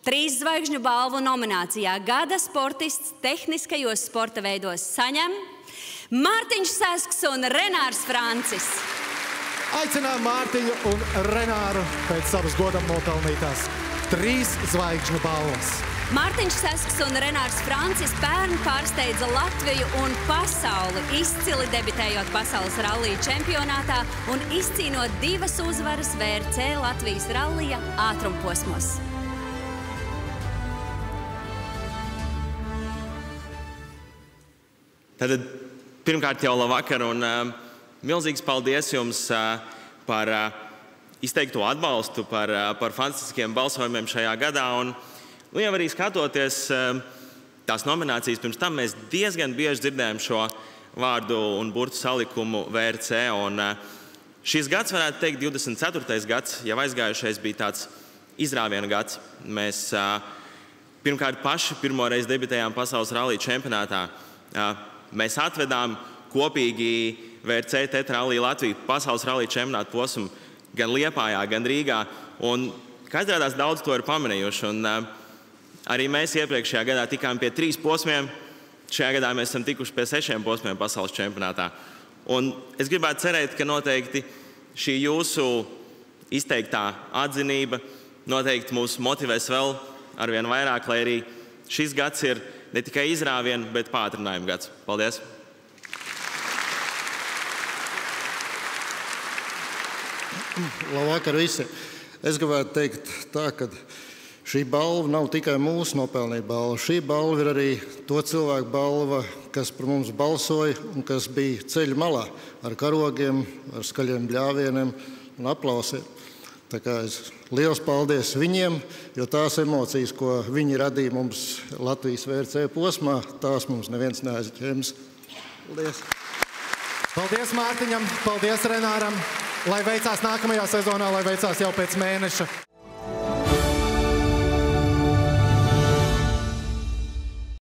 3 zvaigžņu balvu nominācijā Gada sportists tehniskajos sporta veidos saņem Mārtiņš Sasks un Renārs Francis. Aicinām Mārtiņu un Renāru pēc savas godam nopelnītās 3 zvaigžņu balvas. Mārtiņš Sasks un Renārs Francis pērn pārsteidza Latviju un pasauli, izcili debitējot pasaules rallija čempionātā un izcīnot 2 uzvaras VRC Latvijas rallija ātrumposmos. Tātad, pirmkārt jau labvakar un milzīgs paldies jums par izteikto atbalstu, par fantastiskiem balsojumiem šajā gadā. Un, jau arī skatoties tās nominācijas, pirms tam mēs diezgan bieži dzirdējām šo vārdu un burtu salikumu VRC. Un šis gads, varētu teikt, 24. gads, jau aizgājušais bija tāds izrāviena gads. Mēs pirmkārt paši pirmoreiz debitējām pasaules rallija čempionātā. Mēs atvedām kopīgi VRC Tetra Rallija Latviju pasaules rallija čempionātu posmu gan Liepājā, gan Rīgā. Un, kā izrādās, daudz to ir pamanījuši. Un, arī mēs iepriekšējā gadā tikām pie 3 posmiem. Šajā gadā mēs esam tikuši pie 6 posmiem pasaules čempionātā. Un es gribētu cerēt, ka noteikti šī jūsu izteiktā atzinība noteikti mūs motivēs vēl arvien vairāk, lai arī šis gads ir ne tikai izrāviena, bet pātrinājuma gads. Paldies! Labvakar visi! Es gribētu teikt tā, ka šī balva nav tikai mūsu nopelnīta balva. Šī balva ir arī to cilvēku balva, kas par mums balsoja un kas bija ceļa malā ar karogiem, ar skaļiem bļāvieniem un aplausiem. Tā kā liels paldies viņiem, jo tās emocijas, ko viņi radīja mums Latvijas VRC posmā, tās mums neviens neaizķems. Paldies! Paldies Mārtiņam, paldies Renāram! Lai veicās nākamajā sezonā, lai veicās jau pēc mēneša.